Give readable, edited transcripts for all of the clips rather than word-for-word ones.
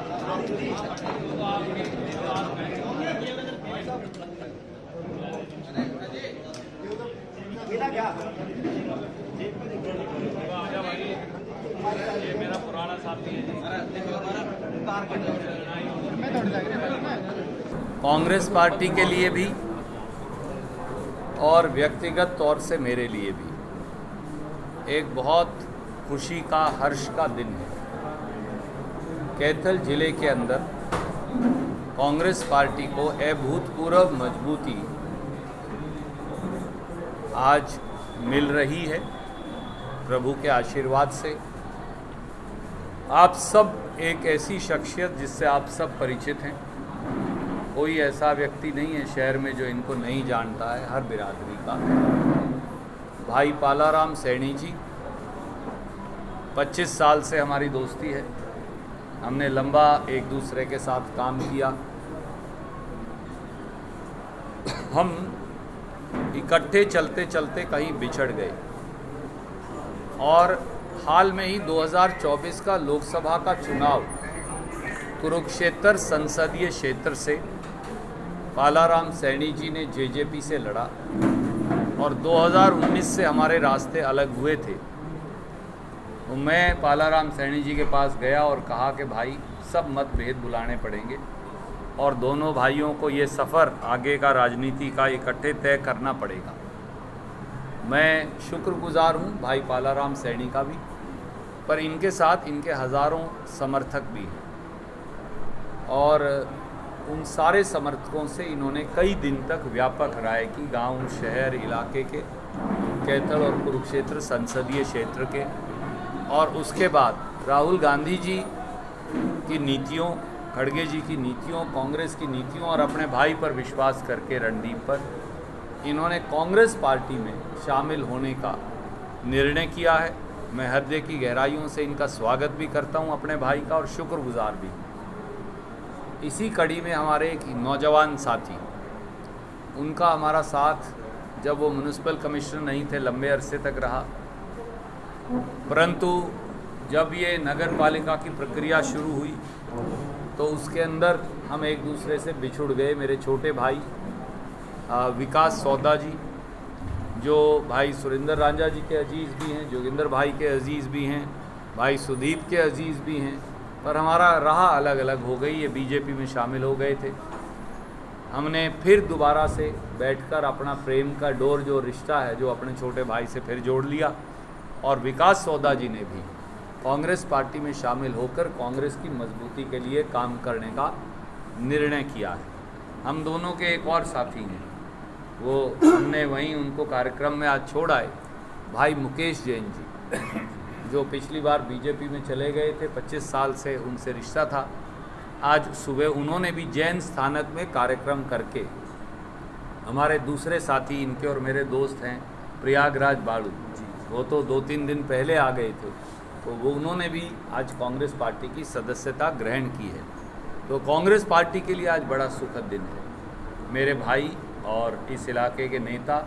ये मेरा पुराना साथी है। कांग्रेस पार्टी के लिए भी और व्यक्तिगत तौर से मेरे लिए भी एक बहुत खुशी का, हर्ष का दिन है। कैथल जिले के अंदर कांग्रेस पार्टी को अभूतपूर्व मजबूती आज मिल रही है प्रभु के आशीर्वाद से। आप सब एक ऐसी शख्सियत जिससे आप सब परिचित हैं, कोई ऐसा व्यक्ति नहीं है शहर में जो इनको नहीं जानता है, हर बिरादरी का। भाई पालाराम सैनी जी, 25 साल से हमारी दोस्ती है, हमने लंबा एक दूसरे के साथ काम किया। हम इकट्ठे चलते चलते कहीं बिछड़ गए और हाल में ही 2024 का लोकसभा का चुनाव कुरुक्षेत्र संसदीय क्षेत्र से पालाराम सैनी जी ने जेजेपी से लड़ा और 2019 से हमारे रास्ते अलग हुए थे। तो मैं पालाराम सैनी जी के पास गया और कहा कि भाई सब मतभेद बुलाने पड़ेंगे और दोनों भाइयों को ये सफ़र आगे का राजनीति का इकट्ठे तय करना पड़ेगा। मैं शुक्रगुजार हूँ भाई पालाराम सैनी का भी, पर इनके साथ इनके हज़ारों समर्थक भी हैं और उन सारे समर्थकों से इन्होंने कई दिन तक व्यापक राय की, गांव, शहर, इलाके के, कैथल और कुरुक्षेत्र संसदीय क्षेत्र के। और उसके बाद राहुल गांधी जी की नीतियों, खड़गे जी की नीतियों, कांग्रेस की नीतियों और अपने भाई पर विश्वास करके रणदीप पर इन्होंने कांग्रेस पार्टी में शामिल होने का निर्णय किया है। मैं हृदय की गहराइयों से इनका स्वागत भी करता हूं अपने भाई का और शुक्रगुजार भी। इसी कड़ी में हमारे एक नौजवान साथी, उनका हमारा साथ जब वो म्युनिसिपल कमिश्नर नहीं थे लंबे अरसे तक रहा, परंतु जब ये नगर पालिका की प्रक्रिया शुरू हुई तो उसके अंदर हम एक दूसरे से बिछुड़ गए। मेरे छोटे भाई विकास सौदा जी, जो भाई सुरेंद्र रांझा जी के अजीज़ भी हैं, जोगिंदर भाई के अजीज़ भी हैं, भाई सुदीप के अजीज़ भी हैं, पर हमारा राह अलग अलग हो गई। ये बीजेपी में शामिल हो गए थे। हमने फिर दोबारा से बैठकर अपना प्रेम का डोर, जो रिश्ता है, जो अपने छोटे भाई से फिर जोड़ लिया और विकास सौदा जी ने भी कांग्रेस पार्टी में शामिल होकर कांग्रेस की मजबूती के लिए काम करने का निर्णय किया है। हम दोनों के एक और साथी हैं, वो हमने वहीं उनको कार्यक्रम में आज छोड़ आए, भाई मुकेश जैन जी, जो पिछली बार बीजेपी में चले गए थे, 25 साल से उनसे रिश्ता था। आज सुबह उन्होंने भी जैन स्थानक में कार्यक्रम करके, हमारे दूसरे साथी इनके और मेरे दोस्त हैं प्रयागराज बालू, वो तो 2-3 दिन पहले आ गए थे, तो वो उन्होंने भी आज कांग्रेस पार्टी की सदस्यता ग्रहण की है। तो कांग्रेस पार्टी के लिए आज बड़ा सुखद दिन है। मेरे भाई और इस इलाके के नेता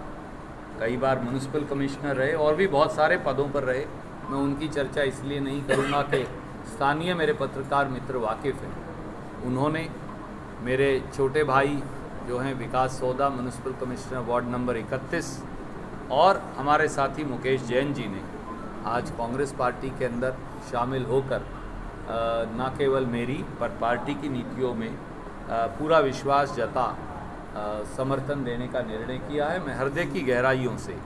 कई बार म्युनिसिपल कमिश्नर रहे और भी बहुत सारे पदों पर रहे। मैं उनकी चर्चा इसलिए नहीं करूंगा कि स्थानीय मेरे पत्रकार मित्र वाकिफ़ हैं। उन्होंने मेरे छोटे भाई जो हैं विकास सौदा, म्युनिसिपल कमिश्नर वार्ड नंबर 31, और हमारे साथी मुकेश जैन जी ने आज कांग्रेस पार्टी के अंदर शामिल होकर न केवल मेरी पर पार्टी की नीतियों में पूरा विश्वास जता समर्थन देने का निर्णय किया है। मैं हृदय की गहराइयों से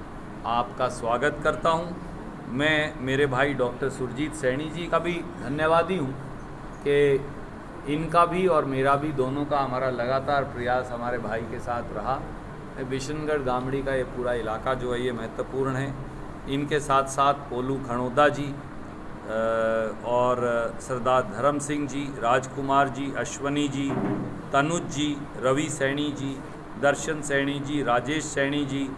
आपका स्वागत करता हूं। मैं मेरे भाई डॉक्टर सुरजीत सैनी जी का भी धन्यवादी हूं कि इनका भी और मेरा भी, दोनों का हमारा लगातार प्रयास हमारे भाई के साथ रहा। बिशनगढ़ गामड़ी का ये पूरा इलाका जो है ये महत्वपूर्ण है। इनके साथ साथ पोलू खणोदा जी और सरदार धर्म सिंह जी, राजकुमार जी, अश्वनी जी, तनुज जी, रवि सैनी जी, दर्शन सैनी जी, राजेश सैनी जी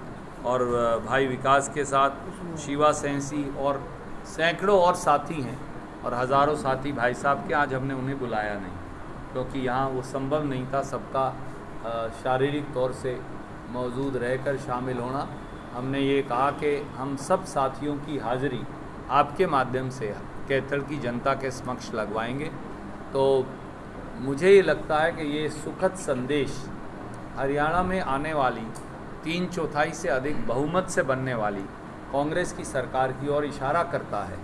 और भाई विकास के साथ शिवा सैंसी और सैकड़ों और साथी हैं और हज़ारों साथी भाई साहब के। आज हमने उन्हें बुलाया नहीं क्योंकि यहाँ वो संभव नहीं था सबका शारीरिक तौर से मौजूद रहकर शामिल होना। हमने ये कहा कि हम सब साथियों की हाज़िरी आपके माध्यम से कैथल की जनता के समक्ष लगवाएंगे। तो मुझे ये लगता है कि ये सुखद संदेश हरियाणा में आने वाली 3/4 से अधिक बहुमत से बनने वाली कांग्रेस की सरकार की ओर इशारा करता है।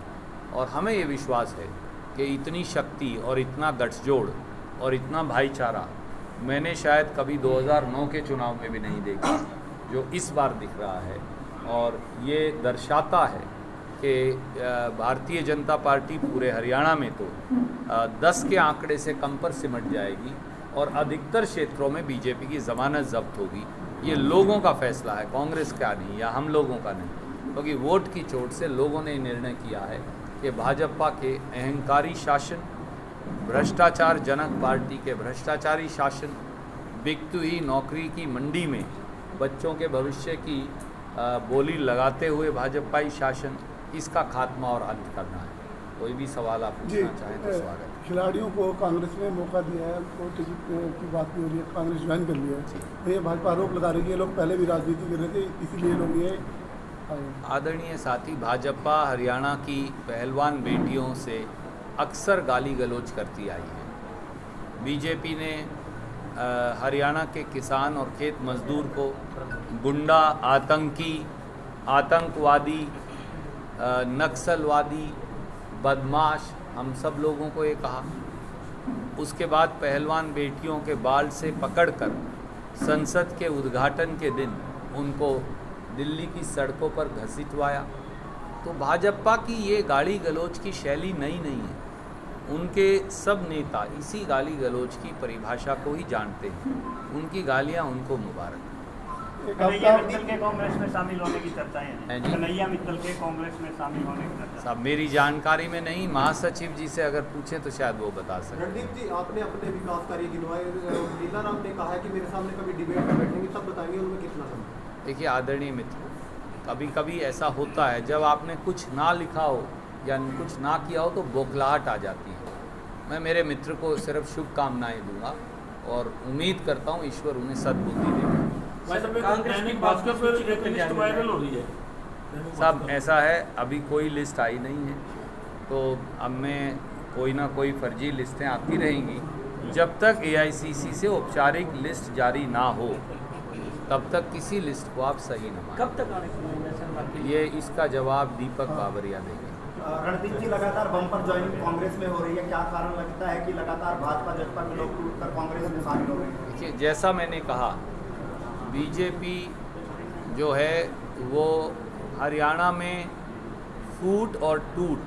और हमें ये विश्वास है कि इतनी शक्ति और इतना गठजोड़ और इतना भाईचारा मैंने शायद कभी 2009 के चुनाव में भी नहीं देखा, जो इस बार दिख रहा है। और ये दर्शाता है कि भारतीय जनता पार्टी पूरे हरियाणा में तो 10 के आंकड़े से कम पर सिमट जाएगी और अधिकतर क्षेत्रों में बीजेपी की ज़मानत जब्त होगी। ये लोगों का फैसला है, कांग्रेस का नहीं या हम लोगों का नहीं, क्योंकि वोट की चोट से लोगों ने निर्णय किया है कि भाजपा के अहंकारी शासन, भ्रष्टाचार जनक पार्टी के भ्रष्टाचारी शासन, बिकती हुई नौकरी की मंडी में बच्चों के भविष्य की बोली लगाते हुए भाजपाई शासन, इसका खात्मा और अंत करना है। कोई भी सवाल आप पूछना चाहें तो स्वागत है। खिलाड़ियों को कांग्रेस ने मौका दिया है, उनको टिकट की बात भी हो रही है, कांग्रेस ज्वाइन कर लिया है, तो ये भाजपा आरोप लगा रही है लोग पहले भी राजनीति कर रहे थे, इसीलिए लोग ये आदरणीय साथी, भाजपा हरियाणा की पहलवान बेटियों से अक्सर गाली गलौज करती आई है। बीजेपी ने हरियाणा के किसान और खेत मजदूर को गुंडा, आतंकी, आतंकवादी, नक्सलवादी, बदमाश, हम सब लोगों को ये कहा। उसके बाद पहलवान बेटियों के बाल से पकड़कर संसद के उद्घाटन के दिन उनको दिल्ली की सड़कों पर घसीटवाया। तो भाजपा की ये गाली गलौज की शैली नई नहीं है। उनके सब नेता इसी गाली गलौज की परिभाषा को ही जानते हैं। उनकी गालियां उनको मुबारक। कन्हैया मित्तल के कांग्रेस में शामिल होने की चर्चाएं हैं। कन्हैया मित्तल के कांग्रेस में शामिल होने की चर्चा। साहब, मेरी जानकारी में नहीं, महासचिव जी से अगर पूछें तो शायद वो बता सकें। रणदीप जी, आपने अपने विकास कार्य गिनवाए, लीला राम ने कहा है कि मेरे सामने कभी डिबेट में बैठेंगे तब बताएंगे उनमें कितना समय। देखिए आदरणीय मित्र, कभी कभी ऐसा होता है जब आपने कुछ ना लिखा हो या कुछ ना किया हो तो बौखलाहट आ जाती है। मैं मेरे मित्र को सिर्फ शुभकामनाएं दूंगा और उम्मीद करता हूं ईश्वर उन्हें सद्बुद्धि देगा। साहब, ऐसा है, अभी कोई लिस्ट आई नहीं है, तो अब में कोई ना कोई फर्जी लिस्टें आती रहेंगी। जब तक AICC से औपचारिक लिस्ट जारी ना हो तब तक किसी लिस्ट को आप सही न मानें। कब तक आने ये इसका जवाब दीपक बाबरिया देंगे। रणदीप जी, लगातार बम्पर ज्वाइनिंग कांग्रेस में हो रही है, क्या कारण लगता है कि लगातार भाजपा जसपा के लोग टूटकर कांग्रेस में शामिल हो रहे हैं? देखिए, जैसा मैंने कहा, बीजेपी जो है वो हरियाणा में फूट और टूट,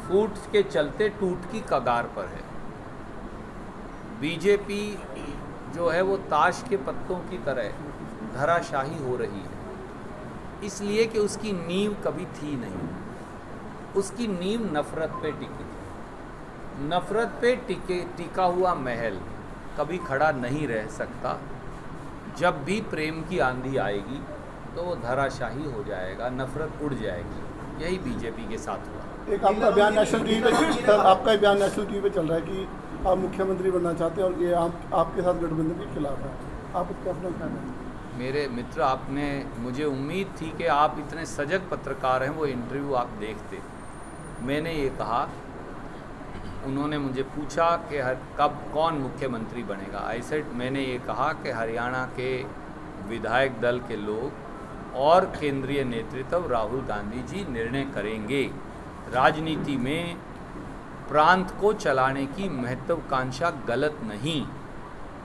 फूट के चलते टूट की कगार पर है। बीजेपी जो है वो ताश के पत्तों की तरह धराशाही हो रही है, इसलिए कि उसकी नींव कभी थी नहीं। उसकी नींव नफ़रत पे टिकी थी। नफ़रत पे टिका हुआ महल कभी खड़ा नहीं रह सकता। जब भी प्रेम की आंधी आएगी तो वो धराशाही हो जाएगा, नफ़रत उड़ जाएगी। यही बीजेपी के साथ हुआ। एक आपका बयान नेशनल टीवी पे, आपका बयान नेशनल टीवी पे चल रहा है कि आप मुख्यमंत्री बनना चाहते हैं और ये आपके साथ गठबंधन के खिलाफ है, आप उसका अपना क्या कहें? मेरे मित्र, आपने, मुझे उम्मीद थी कि आप इतने सजग पत्रकार हैं, वो इंटरव्यू आप देखते। मैंने ये कहा, उन्होंने मुझे पूछा कि कब कौन मुख्यमंत्री बनेगा। ऐसे मैंने ये कहा कि हरियाणा के विधायक दल के लोग और केंद्रीय नेतृत्व राहुल गांधी जी निर्णय करेंगे। राजनीति में प्रांत को चलाने की महत्वाकांक्षा गलत नहीं,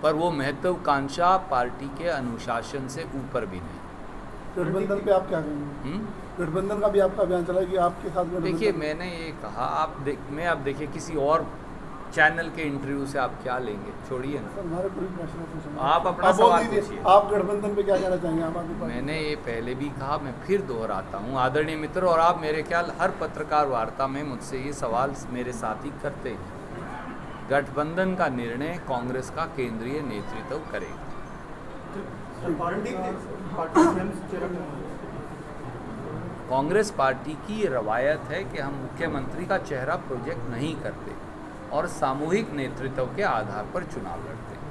पर वो महत्वाकांक्षा पार्टी के अनुशासन से ऊपर भी नहीं। गठबंधन पे आप क्या कहेंगे? गठबंधन का भी आपका बयान चला कि आपके साथ गठबंधन। देखिए, मैंने ये कहा, मैं अब देखिए किसी और चैनल के इंटरव्यू से आप क्या लेंगे, छोड़िए ना। हमारे पूरी प्रश्न आप अपना सवाल पूछिए। आप गठबंधन पे क्या कहना चाहेंगे? आप आगे मैंने ये पहले भी कहा, मैं फिर दोहराता हूँ आदरणीय मित्र, और आप मेरे ख्याल हर पत्रकार वार्ता में मुझसे ये सवाल मेरे साथी करते हैं। गठबंधन का निर्णय कांग्रेस का केंद्रीय नेतृत्व करेगा। कांग्रेस पार्टी की ये रवायत है कि हम मुख्यमंत्री का चेहरा प्रोजेक्ट नहीं करते और सामूहिक नेतृत्व के आधार पर चुनाव लड़ते हैं।